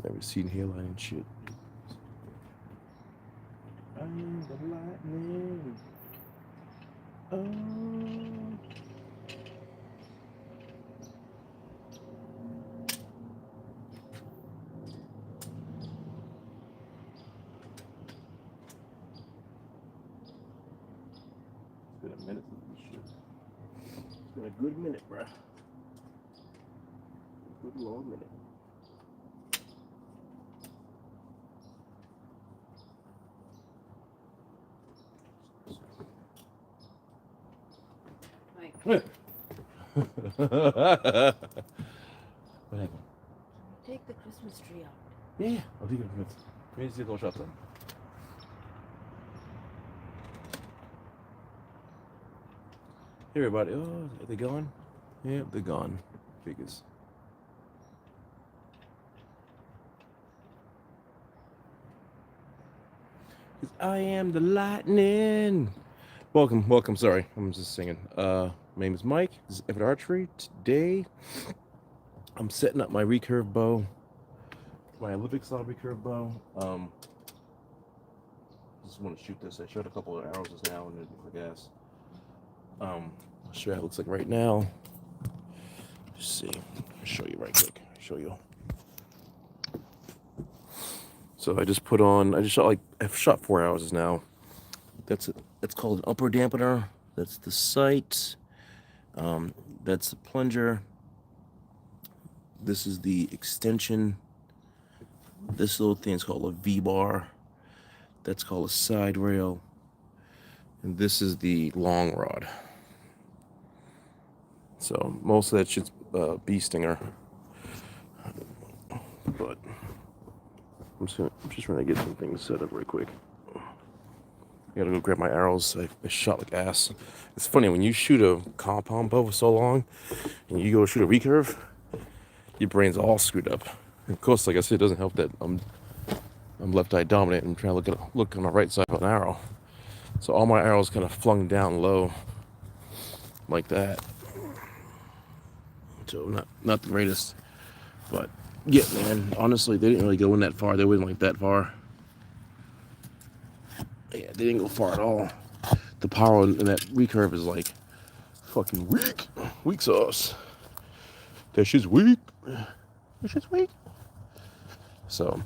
never seen hairline and shit. I am the lightning. Oh. It's been a minute since this shit. It's been a good minute, bruh. A good long minute. What? What happened? Take the Christmas tree out. Yeah, I'll take it. Let me see a couple shots then. Hey everybody. Oh, are they gone? Yeah, they're gone. Figures. I am the lightning. Welcome. Sorry, I'm just singing. My name is Mike. This is Everitt Archery. Today, I'm setting up my recurve bow, my Olympic style recurve bow. Just want to shoot this. I shot a couple of arrows just now, and I guess. I'll show you how it looks like right now. Let's see. I'll show you right quick. Show you. So I just shot I've shot 4 hours now. That's called an upper dampener. That's the sight. That's the plunger. This is the extension. This little thing is called a V-bar. That's called a side rail. And this is the long rod. So most of that shit's bee stinger. But I'm just trying to get some things set up right quick. I gotta go grab my arrows. I shot like ass. It's funny, when you shoot a compound bow for so long and you go shoot a recurve, your brain's all screwed up. And of course, like I said, it doesn't help that I'm left eye dominant and trying to look on the right side of an arrow. So all my arrows kind of flung down low like that. So not the greatest, but yeah, man. Honestly, they didn't really go in that far. They went like that far. Yeah, they didn't go far at all. The power in that recurve is like fucking weak sauce. That shit's weak. That shit's weak. So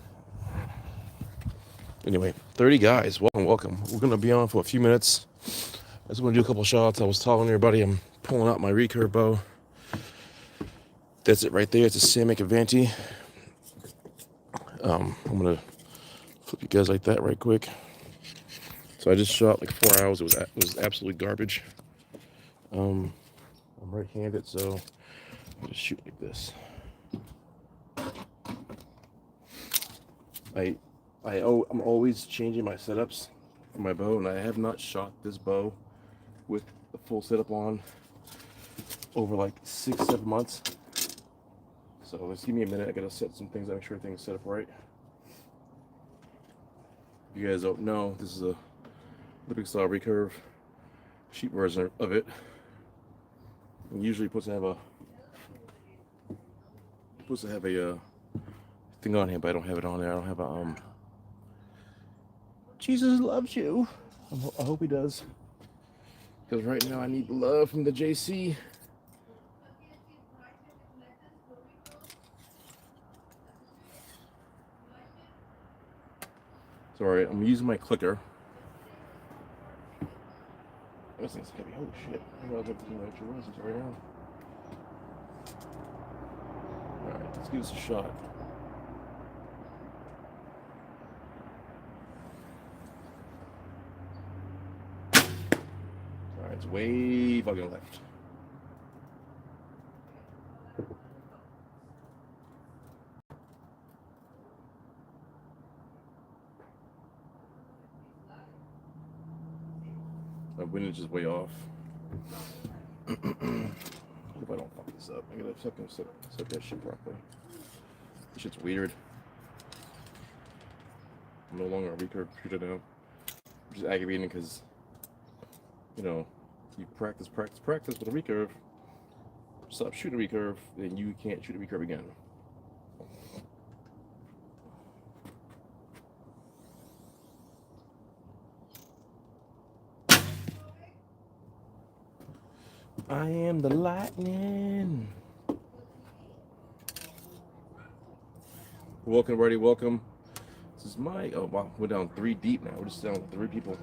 anyway, 30 guys, welcome. We're gonna be on for a few minutes. I just want to do a couple shots. I was telling everybody I'm pulling out my recurve bow. That's it right there. It's a samick Avanti. I'm gonna flip you guys like that right quick. So I just shot like 4 hours. It was absolutely garbage. I'm right-handed, so I'll just shoot like this. I'm always changing my setups for my bow, and I have not shot this bow with the full setup on over like 6-7 months. So let's give me a minute. I gotta set some things, make sure everything's set up right. If you guys don't know, this is a Olympic style recurve, cheap version of it. And usually supposed to have a thing on here, but I don't have it on there. I don't have a Jesus loves you. I hope he does, because right now I need the love from the JC. Sorry, I'm using my clicker. This thing's heavy. Holy shit! I'm gonna have to do my extra runs right now. All right, let's give this a shot. All right, it's way fucking left. My windage is way off. Hope I don't fuck this up. I gotta fucking set that shit properly. This shit's weird. I'm no longer a recurve shooter now, which is aggravating because, you know, you practice with a recurve, stop shooting a recurve, then you can't shoot a recurve again. I am the lightning. Welcome, everybody. Welcome. This is my. Oh wow, we're down 3 deep now. We're just down 3 people.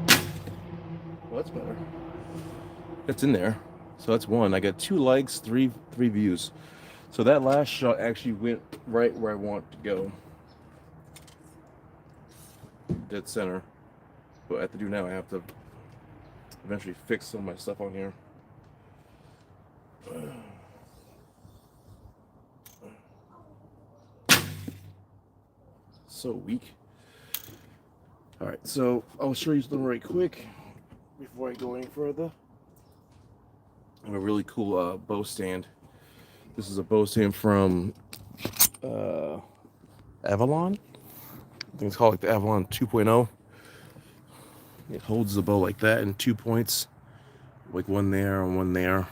Well, that's better. That's in there. So that's 1. I got 2 likes, 3 views. So that last shot actually went right where I want it to go. Dead center. But what I have to do now, I have to eventually fix some of my stuff on here. So weak. Alright, so I'll show you something right quick before I go any further. I have a really cool bow stand. This is a bow stand from Avalon. I think it's called like the Avalon 2.0. It holds the bow like that in 2 points, like 1 there and 1 there.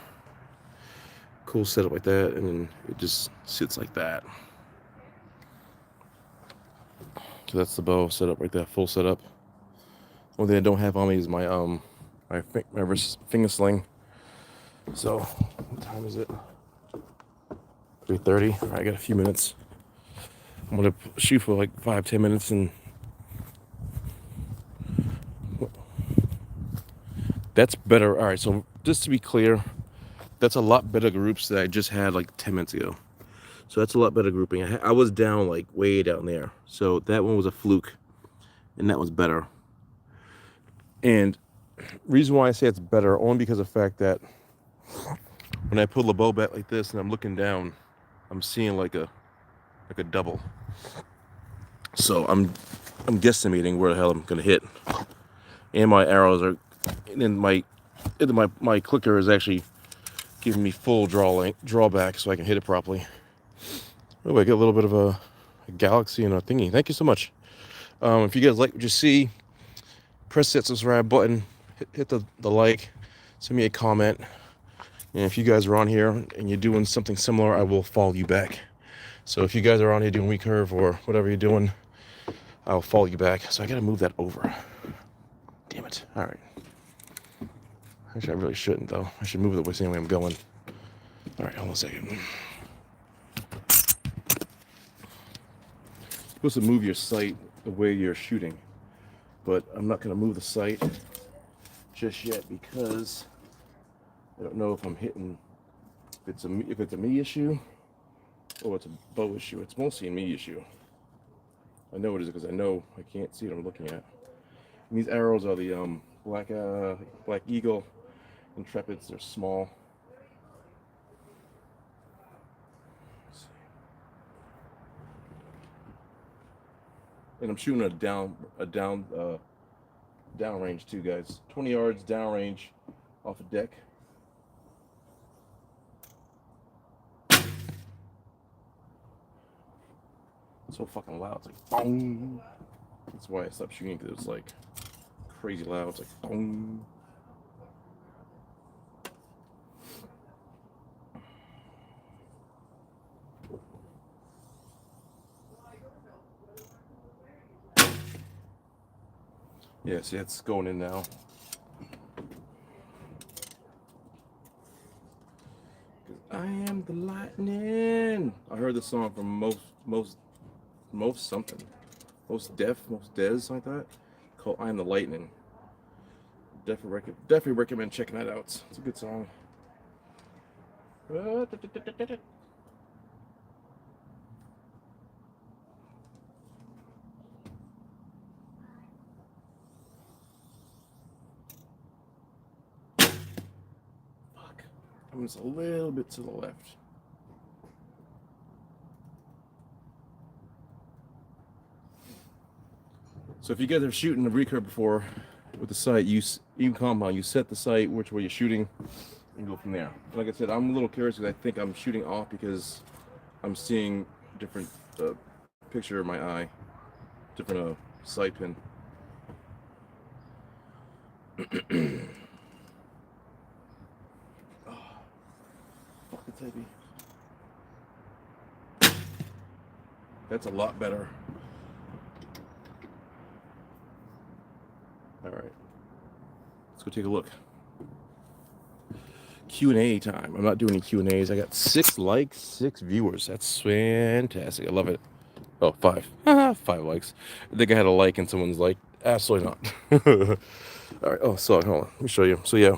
Cool setup like that, and then it just sits like that. So that's the bow setup right there, full setup. One thing I don't have on me is my wrist finger sling. So what time is it? 3:30. All right, I got a few minutes. I'm gonna shoot for like 5-10 minutes, and that's better. All right, so just to be clear, that's a lot better groups that I just had like 10 minutes ago. So that's a lot better grouping. I was down like way down there. So that one was a fluke, and that was better. And reason why I say it's better, only because of the fact that when I pull the bow back like this and I'm looking down, I'm seeing like a double. So I'm guesstimating where the hell I'm gonna hit. And my arrows are, and then my clicker is actually giving me full drawback so I can hit it properly. Oh, I get a little bit of a galaxy and a thingy. Thank you so much. If you guys like what you see, press that subscribe button, hit the like, send me a comment. And if you guys are on here and you're doing something similar, I will follow you back. So if you guys are on here doing recurve or whatever you're doing, I'll follow you back. So I gotta move that over. Damn it. All right. Actually, I really shouldn't though. I should move it the same way I'm going. All right, hold on a second. You're supposed to move your sight the way you're shooting, but I'm not gonna move the sight just yet because I don't know if I'm hitting. If it's a me issue or it's a bow issue. It's mostly a me issue. I know it is because I know I can't see what I'm looking at. And these arrows are the Black Eagle Intrepids. They're small. And I'm shooting a down range too, guys. 20 yards down range off a deck. It's so fucking loud. It's like boom. That's why I stopped shooting, because it's like crazy loud. It's like boom. Yeah, see, it's going in now. I am the lightning. I heard this song from most something. Most Des, something like that. Called I Am the Lightning. Definitely recommend checking that out. It's a good song. Fuck. I'm just a little bit to the left. So if you guys are shooting a recurve before with the sight, even compound, you set the sight which way you're shooting and go from there. Like I said, I'm a little curious because I think I'm shooting off because I'm seeing different picture of my eye, different sight pin. Oh, fuck, it's heavy. That's a lot better. go take a look. Q&A time. I'm not doing any Q&As. I got 6 likes, 6 viewers. That's fantastic. I love it. Oh, 5. 5 likes. I think I had a like and someone's like, absolutely not. All right. Oh, sorry. Hold on. Let me show you. So, yeah,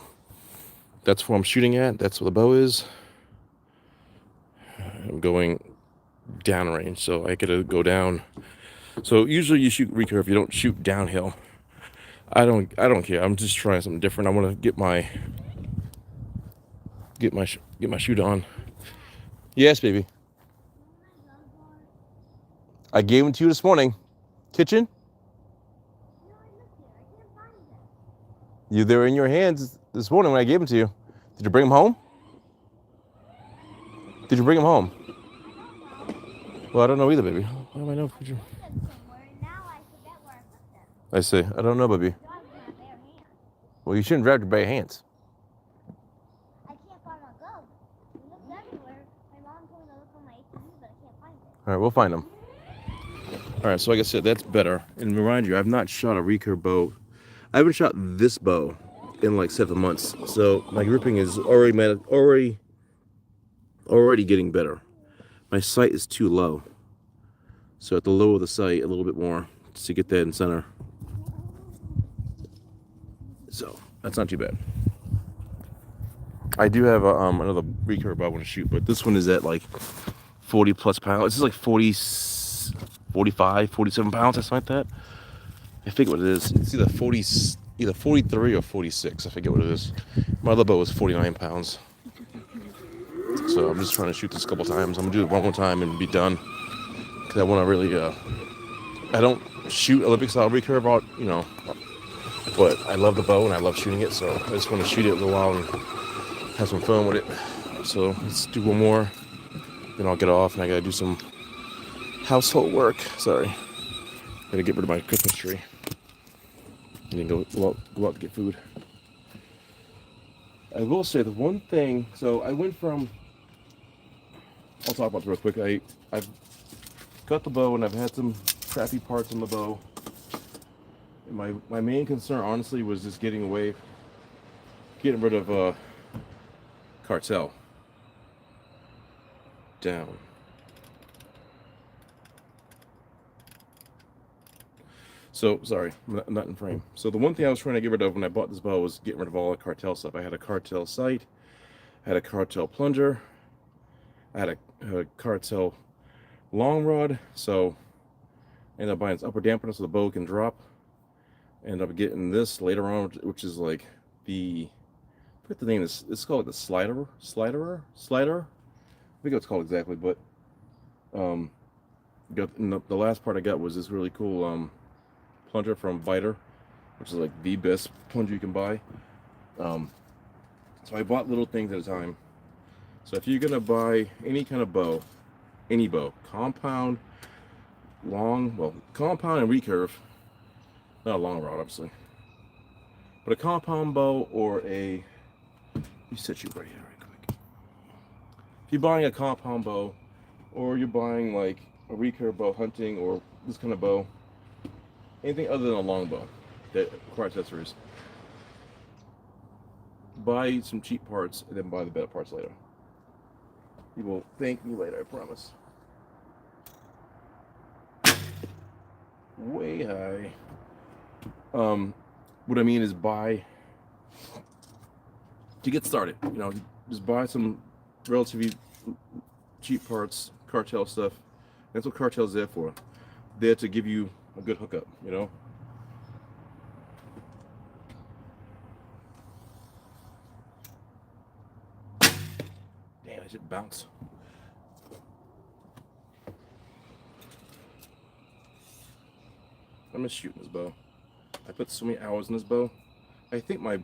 that's where I'm shooting at. That's where the bow is. I'm going downrange, so I gotta go down. So usually you shoot recurve. You don't shoot downhill. I don't care. I'm just trying something different. I want to get my shoot on. Yes, baby. I gave them to you this morning. Kitchen? They were in your hands this morning when I gave them to you. Did you bring them home? Did you bring them home? Well, I don't know either, baby. How do I know? I see. I don't know, baby. Well, you shouldn't drive your bare hands. I can't find my glove. I looked everywhere. My mom told me to look on my ATV, but I can't find it. All right, we'll find them. All right, so like I said, that's better. And remind you, I've not shot a recurve bow. I haven't shot this bow in like 7 months. So my gripping is already getting better. My sight is too low. So I have to lower the sight a little bit more to get that in center. So that's not too bad. I do have another recurve I want to shoot, but this one is at like 40 plus pounds. This is like 40, 45, 47 pounds, something like that. I forget what it is. It's either 43 or 46. I forget what it is. My other bow was 49 pounds. So I'm just trying to shoot this a couple times. I'm gonna do it one more time and be done. Cause I want to really, I don't shoot Olympic style recurve out, you know, but I love the bow and I love shooting it. So I just want to shoot it a little while and have some fun with it. So let's do one more. Then I'll get off and I gotta do some household work. Sorry. Gotta get rid of my Christmas tree. And then go out to get food. I will say the one thing, so I went from, I'll talk about it real quick. I've got the bow and I've had some crappy parts on the bow. And my main concern, honestly, was just getting rid of cartel. Down. So, sorry, I'm not in frame. So the one thing I was trying to get rid of when I bought this bow was getting rid of all the cartel stuff. I had a cartel sight, I had a cartel plunger, I had a cartel long rod, so I ended up buying this upper dampener so the bow can drop. Ended up getting this later on, which is like I forget the name. It's called like the slider. I forget what it's called exactly, but the last part I got was this really cool plunger from Viter, which is like the best plunger you can buy. So I bought little things at a time. So if you're gonna buy any kind of bow, any bow, compound, compound and recurve, not a long rod obviously, but a compound bow or let me set you right here right quick. If you're buying a compound bow or you're buying like a recurve bow hunting or this kind of bow, anything other than a long bow that requires accessories, buy some cheap parts and then buy the better parts later. You will thank me later, I promise. Way high. What I mean is buy to get started. You know, just buy some relatively cheap parts, cartel stuff. That's what cartel's there for. There to give you a good hookup, you know. Damn, I should bounce. I miss shooting this bow. I put so many hours in this bow. I think my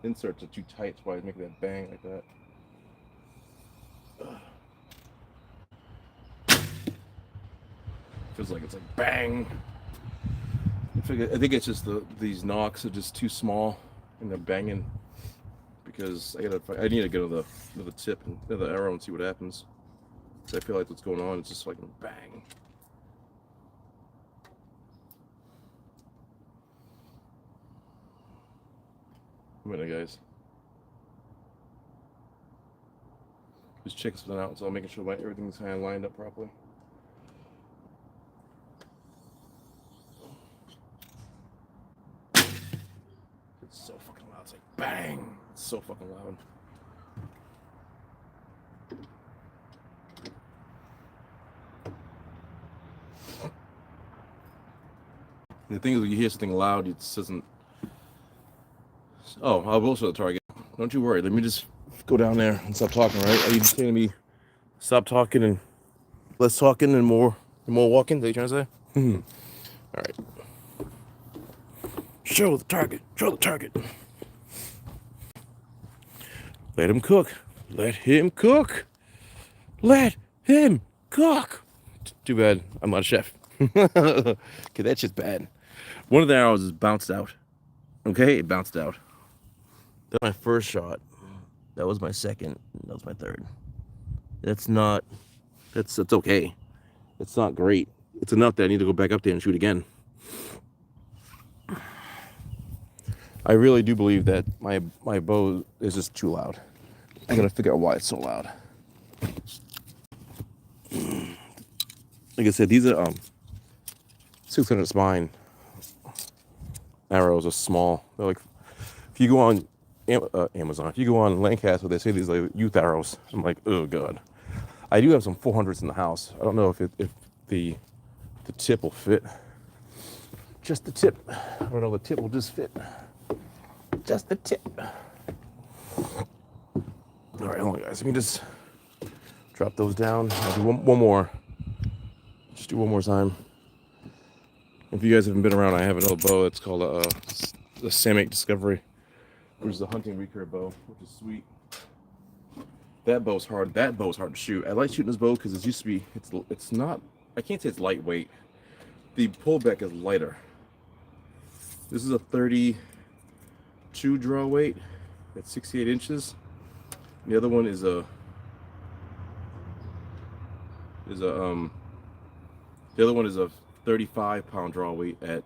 inserts are too tight, that's why it's making that bang like that. Feels like it's like bang. I think it's just these knocks are just too small and they're banging because I need to get another tip and another arrow and see what happens. So I feel like what's going on is just like bang. A minute, guys. Just checking something out, so I'm making sure everything's kind of lined up properly. It's so fucking loud. It's like bang. It's so fucking loud. The thing is, when you hear something loud, it doesn't. Oh, I'll also the target. Don't you worry. Let me just go down there and stop talking. Right? Are you just saying to me, stop talking and less talking and more walking? Is that what you're trying to say? All right. Show the target. Show the target. Let him cook. Let him cook. Let him cook. Too bad I'm not a chef. Okay, that's just bad. One of the arrows is bounced out. Okay, it bounced out. That's my first shot. That was my second. That was my third. That's okay. It's not great. It's enough that I need to go back up there and shoot again. I really do believe that my bow is just too loud. I gotta figure out why it's so loud. Like I said, these are 600 spine arrows are small. They're like, if you go on Amazon, if you go on Lancaster, they say these like youth arrows. I'm like, oh god. I do have some 400s in the house. I don't know if the tip will fit. Just the tip. I don't know. The tip will just fit. Just the tip. All right, hold on, guys. Let me just drop those down. I'll do one more. Just do one more time. If you guys haven't been around, I have another bow. It's called the Samick Discovery, which is a hunting recurve bow, which is sweet. That bow's hard. That bow's hard to shoot. I like shooting this bow because it used to be. It's not. I can't say it's lightweight. The pullback is lighter. This is a 32 draw weight at 68 inches. The other one is a. The other one is a 35-pound draw weight at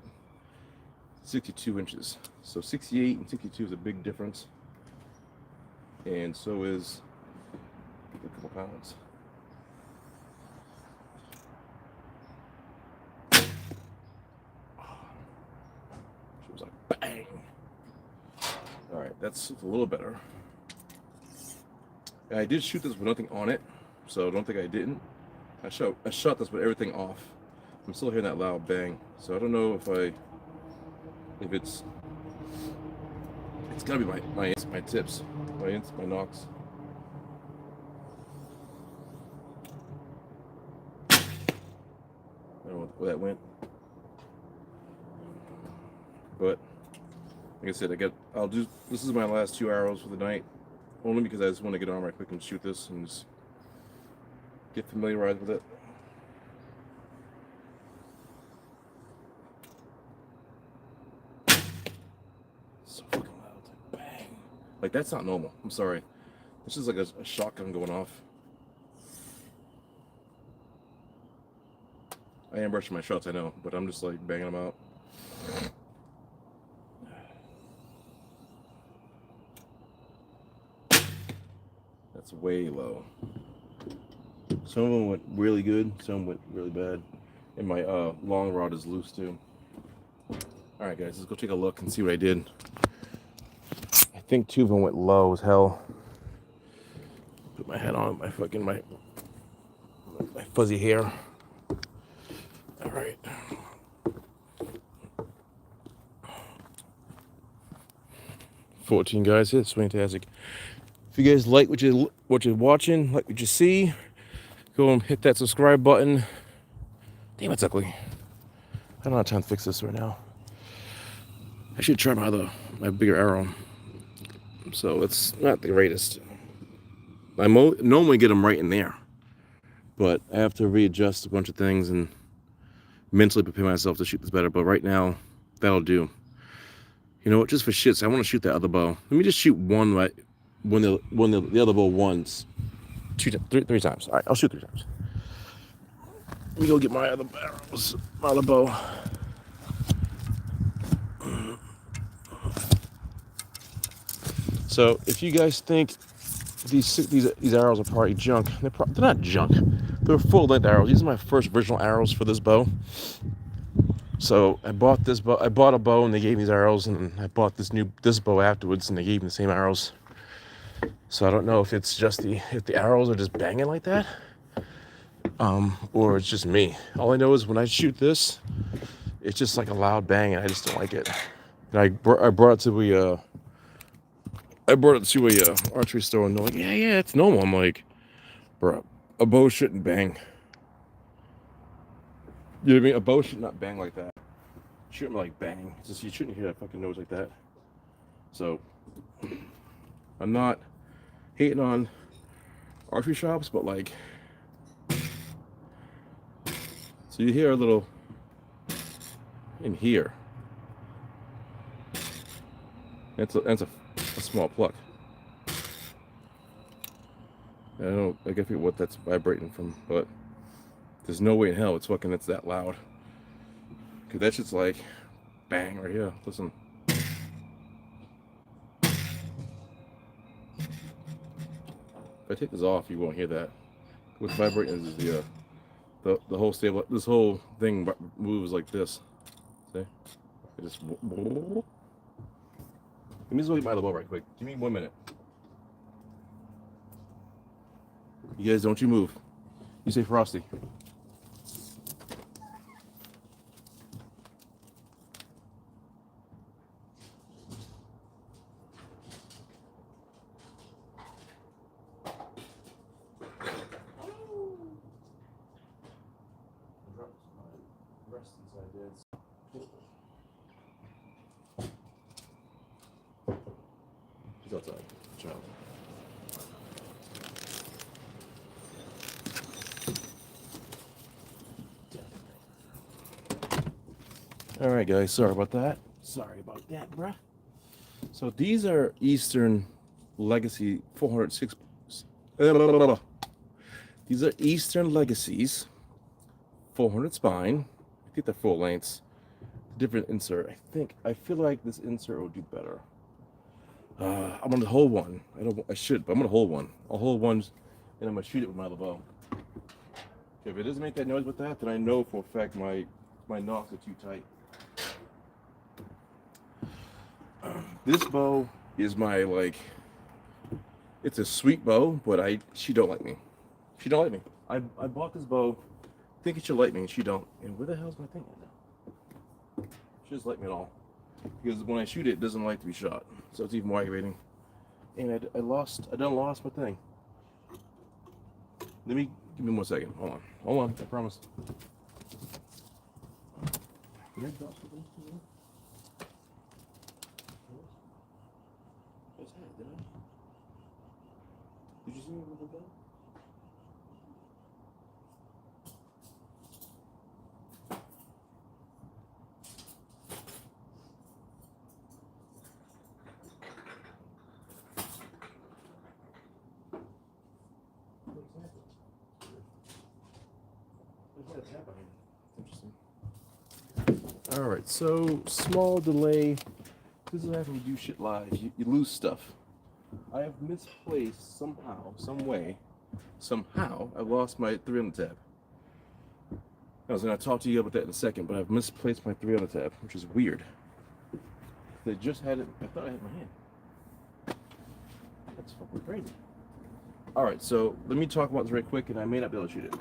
62 inches. So 68 and 62 is a big difference. And so is a couple pounds. She was like, bang. All right, that's a little better. I did shoot this with nothing on it, so don't think I didn't. I shot this with everything off. I'm still hearing that loud bang, so I don't know if it's gotta be my tips, my knocks. I don't know where that went, but like I said, this is my last 2 arrows for the night, only because I just want to get on right quick and shoot this and just get familiarized with it. So fucking loud. Bang. Like, that's not normal. I'm sorry. This is like a shotgun going off. I am brushing my shots, I know, but I'm just like banging them out. That's way low. Some of them went really good, some went really bad. And my long rod is loose too. Alright guys, let's go take a look and see what I did. I think 2 of them went low as hell. Put my hat on, my fuzzy hair. Alright. $14 guys, it's fantastic. If you guys like what you're watching, like what you see, go and hit that subscribe button. Damn, it's ugly. I don't have time to fix this right now. I should try my bigger arrow. So it's not the greatest. I normally get them right in there, but I have to readjust a bunch of things and mentally prepare myself to shoot this better. But right now, that'll do. You know what? Just for shits, I want to shoot that other bow. Let me just shoot one right when the other bow once, 3 times. All right, I'll shoot 3 times. Let me go get my other arrows, my other bow. So if you guys think these arrows are probably junk, they're not junk. They're full length arrows. These are my first original arrows for this bow. So I bought this bow. I bought a bow and they gave me these arrows, and I bought this bow afterwards and they gave me the same arrows. So I don't know if it's just if the arrows are just banging like that, or it's just me. All I know is when I shoot this, it's just like a loud bang, and I just don't like it. And I brought it to a archery store, and they're like, yeah, it's normal. I'm like, bro, a bow shouldn't bang. You know what I mean? A bow should not bang like that. It shouldn't like bang. It's just, you shouldn't hear that fucking noise like that. So I'm not hating on archery shops, but like, so you hear a little in here. That's a small pluck. I gotta figure what that's vibrating from, but there's no way in hell it's that loud. Cause that shit's like bang right here. Listen. If I take this off, you won't hear that. What's vibrating is the whole stable. This whole thing moves like this. See? It just. Let me just look at my elbow right quick. Give me 1 minute. You guys, don't you move. You say Frosty. He's outside. Child. All right, guys. Sorry about that. Sorry about that, bruh. So these are Eastern Legacy 406. These are Eastern Legacies 400 spine. I think they're full lengths. Different insert. I feel like this insert will do better. I'm gonna hold one. I should, but I'm gonna hold one. I'll hold one, and I'm gonna shoot it with my other bow. If it doesn't make that noise with that, then I know for a fact my knocks are too tight. This bow is my it's a sweet bow, but she don't like me. She don't like me. I bought this bow thinking she'll like me, and she don't. And where the hell's my thing at now? She doesn't like me at all. Because when I shoot it doesn't like to be shot. So it's even more aggravating. And I done lost my thing. Give me 1 second. Hold on, I promise. Did I drop something? What's that? Did you see me with the gun? Interesting. All right, so small delay. This is what happens when you do shit live. You lose stuff. I have misplaced somehow, I lost my 300 tab. I was gonna talk to you about that in a second, but I've misplaced my 300 tab, which is weird. They just had it. I thought I had my hand. That's fucking crazy. All right, so let me talk about this right quick, and I may not be able to shoot it.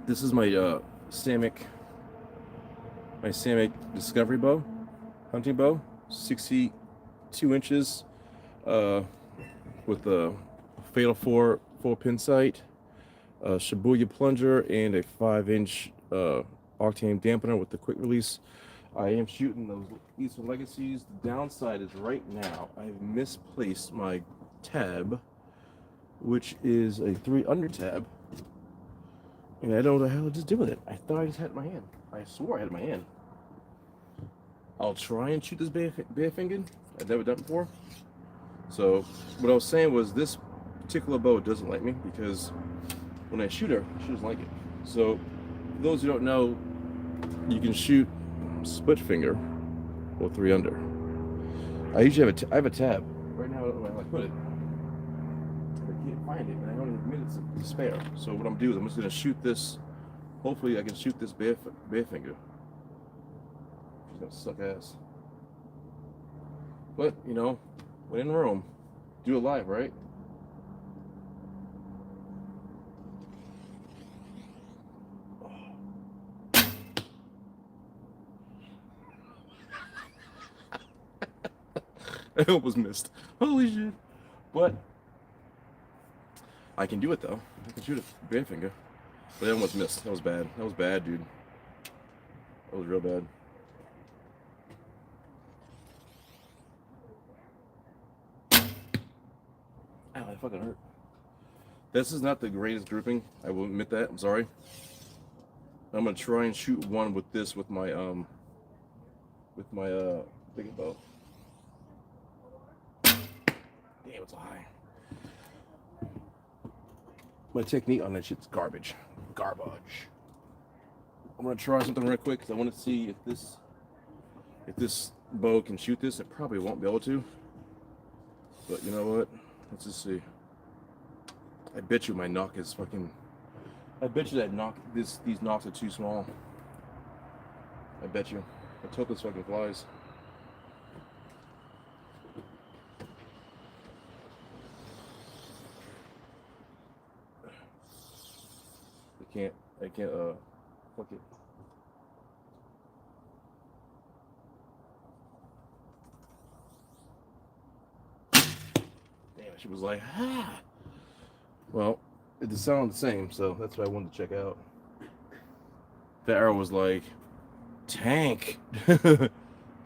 This is my samick discovery bow, hunting bow, 62 inches, with a fatal 4 pin sight, a Shibuya plunger, and a 5-inch octane dampener with the quick release. I am shooting those Eastern Legacies. The downside is right now I've misplaced my tab, which is a 3-under tab. And I don't know how to just do with it. I thought I just had it in my hand. I swore I had it in my hand. I'll try and shoot this barefingered. I've never done it before. So what I was saying was this particular bow doesn't like me because when I shoot her, she doesn't like it. So for those who don't know, you can shoot split finger or 3-under. I usually have I have a tab. put it. I can't find it, and I only have minutes to spare. So what I'm gonna do is I'm just gonna shoot this. Hopefully I can shoot this bare finger. She's gonna suck ass. But, you know, when in Rome, do it live, right? I almost missed. Holy shit. But I can do it though. I can shoot a bare finger. But I almost missed. That was bad. That was bad, dude. That was real bad. Ow, that fucking hurt. This is not the greatest grouping. I will admit that. I'm sorry. I'm gonna try and shoot one with this with my big bow. Damn, it's high. My technique on that shit's garbage. Garbage. I'm gonna try something real quick because I want to see if this bow can shoot this. It probably won't be able to. But you know what? Let's just see. I bet you my knock is fucking. I bet you that these knocks are too small. I bet you. Let's hope this fucking flies. I can't fuck it. Damn, she was like, ah. Well, it sounded the same, so that's what I wanted to check out. The arrow was like, tank.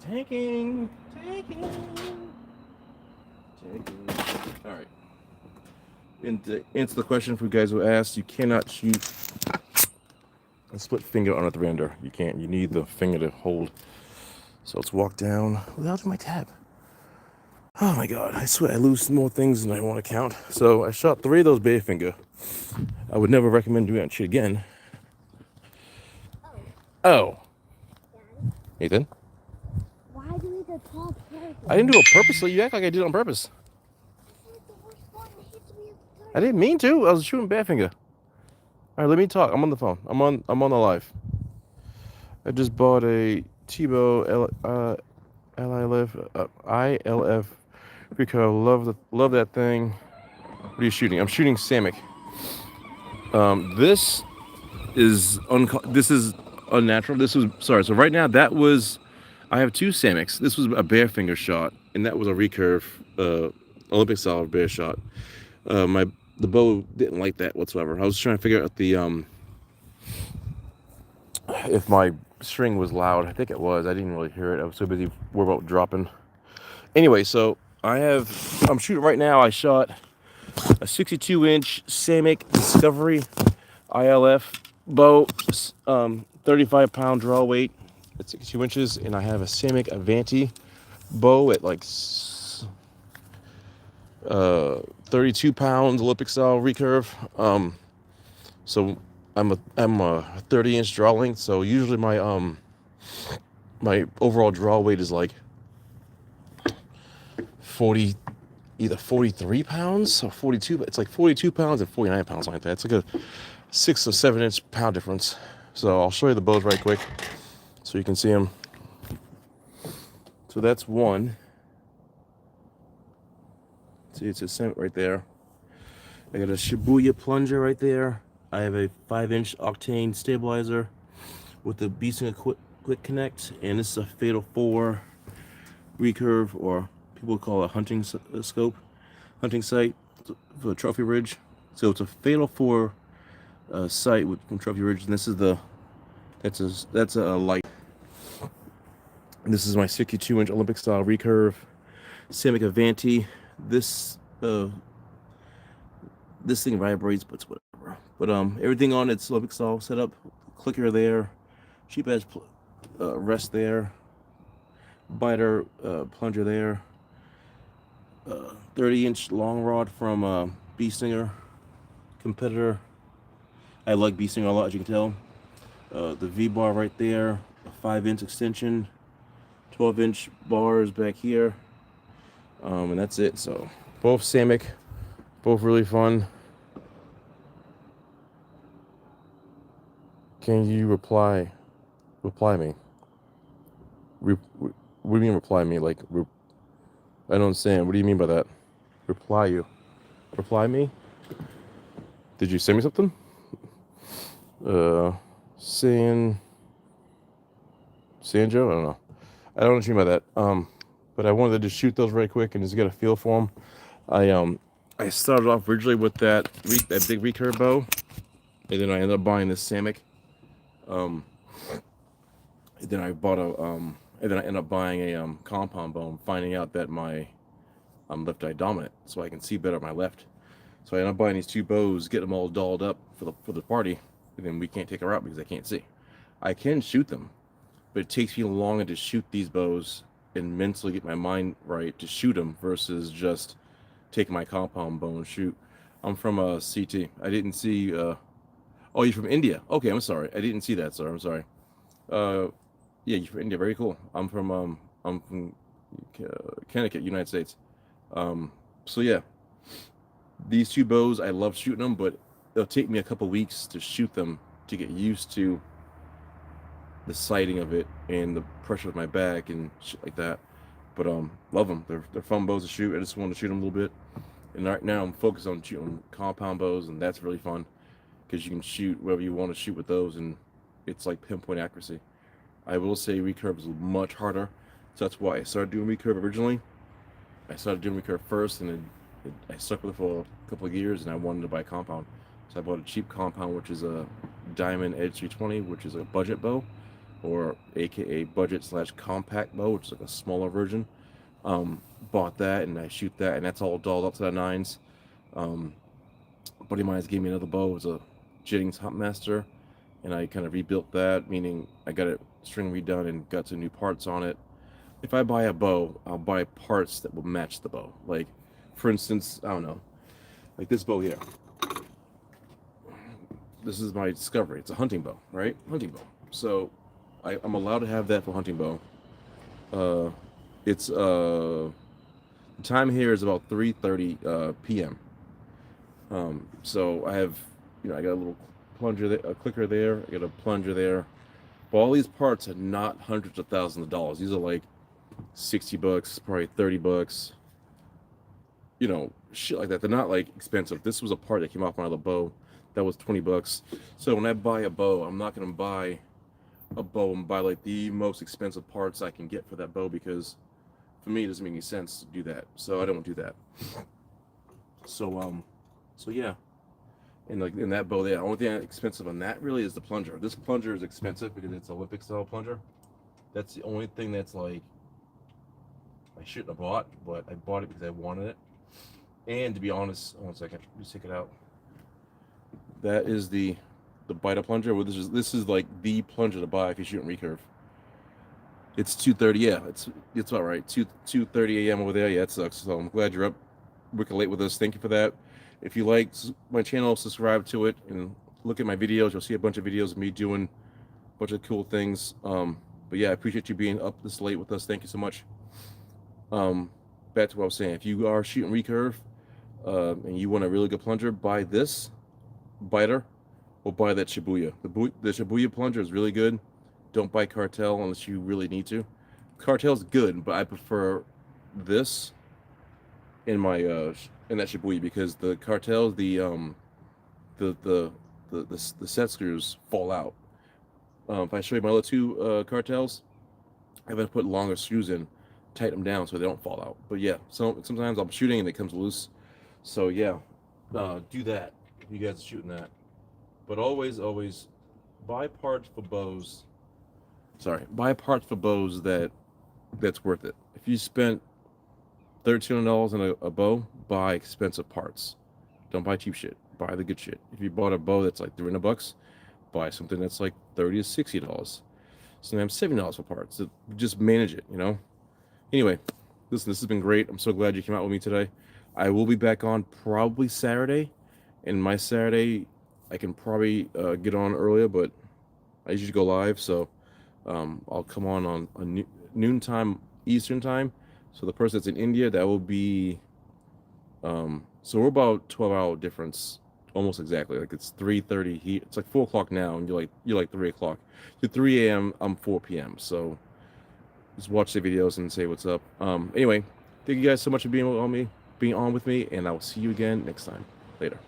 Tanking. All right. And to answer the question for you guys who asked, you cannot shoot a split finger on a three-ender. You can't. You need the finger to hold. So let's walk down. What the hell's my tab? Oh my god, I swear I lose more things than I want to count. So I shot 3 of those bare finger. I would never recommend doing that shit again. Oh. Daddy, Nathan? why do we do tall purpose? I didn't do it purposely. You act like I did it on purpose. I didn't mean to. I was shooting bare finger. All right, let me talk. I'm on the phone. I'm on the live. I just bought a T-bow ILF recurve. Love that thing. What are you shooting? I'm shooting samick. This is unnatural. This was sorry. So right now I have 2 samics. This was a bare finger shot, and that was a recurve Olympic style bare shot. The bow didn't like that whatsoever. I was trying to figure out if my string was loud. I think it was. I didn't really hear it. I was so busy worried about dropping. Anyway, so I'm shooting right now. I shot a 62-inch samick Discovery ILF bow, 35-pound draw weight at 62 inches, and I have a samick Avanti bow at like 32 pounds Olympic style recurve. So I'm a 30-inch draw length. So usually my overall draw weight is like 43 pounds or 42. It's like 42 pounds and 49 pounds like that. It's like a 6 or 7 inch pound difference. So I'll show you the bows right quick so you can see them. So that's one. See, it's a cent right there. I got a Shibuya plunger right there. I have a 5-inch octane stabilizer with the Beesinger quick connect, and this is a Fatal 4 recurve, or people call it a hunting scope, hunting sight for the Trophy Ridge. So it's a Fatal 4 sight from Trophy Ridge, and this is that's a light. And this is my 62-inch Olympic style recurve samick Avanti. This thing vibrates, but it's whatever. But everything on it's Olympic style setup. Clicker there, cheap ass rest there, biter plunger there. 30-inch long rod from Beesinger competitor. I like Beesinger a lot, as you can tell. The V-bar right there, a 5-inch extension, 12-inch bars back here, and that's it. So Both samick, both really fun. Can you reply me? What do you mean reply me? Like, I don't understand. What do you mean by that? Reply you. Reply me? Did you send me something? Sanjo? I don't know. I don't know what you mean by that. But I wanted to just shoot those right quick and just get a feel for them. I started off originally with that big recurve bow, and then I ended up buying this samick. And then I bought and then I ended up buying a compound bow, and finding out that I'm left eye dominant, so I can see better on my left. So I ended up buying these two bows, get them all dolled up for the party, and then we can't take her out because I can't see. I can shoot them, but it takes me longer to shoot these bows and mentally get my mind right to shoot them versus just taking my compound bow and shoot. I'm from CT. I didn't see. Oh, you're from India. Okay, I'm sorry. I didn't see that, sir. I'm sorry. Yeah, you're from India. Very cool. I'm from Connecticut, United States. So yeah, these two bows, I love shooting them, but it'll take me a couple weeks to shoot them to get used to the sighting of it and the pressure of my back and shit like that. But love them. They're fun bows to shoot. I just want to shoot them a little bit. And right now I'm focused on shooting compound bows, and that's really fun because you can shoot whatever you want to shoot with those, and it's like pinpoint accuracy. I will say recurve is much harder, so that's why I started doing recurve originally. I started doing recurve first, and I stuck with it for a couple of years, and I wanted to buy a compound. So I bought a cheap compound, which is a Diamond Edge 320, which is a budget bow, or aka budget/compact bow, which is like a smaller version. Bought that, and I shoot that, and that's all dolled up to the nines. A buddy of mine gave me another bow. It was a Jennings Huntmaster, and I kind of rebuilt that, meaning I got it string redone and got some new parts on it. If I buy a bow, I'll buy parts that will match the bow. Like, for instance, I don't know, like this bow here. This is my Discovery. It's a hunting bow, right? Hunting bow. So I'm allowed to have that for hunting bow. It's the time here is about 3:30 p.m. So I have, I got a little plunger there, a clicker there, I got a plunger there. But all these parts are not hundreds of thousands of dollars. These are like $60, probably $30, shit like that. They're not like expensive. This was a part that came off my other bow that was $20. So when I buy a bow, I'm not gonna buy a bow and buy like the most expensive parts I can get for that bow, because for me it doesn't make any sense to do that. So I don't do that. So yeah. And like in that bow there, the only thing that's expensive on that really is the plunger. This plunger is expensive because it's Olympic style plunger. That's the only thing that's like I shouldn't have bought, but I bought it because I wanted it. And to be honest, one second, just take it out. That is the biter plunger. Well, this is like the plunger to buy if you're shooting recurve. It's 2:30. Yeah, it's all right. 2:30 a.m. over there. Yeah, it sucks. So I'm glad you're up wicked late with us. Thank you for that. If you like my channel, subscribe to it and look at my videos. You'll see a bunch of videos of me doing a bunch of cool things. But yeah, I appreciate you being up this late with us. Thank you so much. Back to what I was saying. If you are shooting recurve and you want a really good plunger, buy this biter or buy that Shibuya. The Shibuya plunger is really good. Don't buy Cartel unless you really need to. Cartel's good, but I prefer this in my in that Shibuya, because the Cartel, the set screws fall out. If I show you my other two Cartels, I've been put longer screws in, tighten them down so they don't fall out. But yeah, sometimes I'm shooting and it comes loose. So yeah, do that if you guys are shooting that. But always buy parts for bows. Buy parts for bows that's worth it. If you spent $1,300 on a bow, buy expensive parts. Don't buy cheap shit. Buy the good shit. If you bought a bow that's like $300, buy something that's like $30 to $60. Sometimes $70 for parts. So just manage it, Anyway, listen, this has been great. I'm so glad you came out with me today. I will be back on probably Saturday. And my Saturday, I can probably get on earlier, but I usually go live, so I'll come on noon time Eastern time. So the person that's in India, that will be So we're about 12-hour difference, almost exactly. Like it's 3:30 here. It's like 4 o'clock now, and you're like 3 o'clock. You're 3 a.m. I'm 4 p.m. So just watch the videos and say what's up. Anyway, thank you guys so much for being on with me, and I will see you again next time. Later.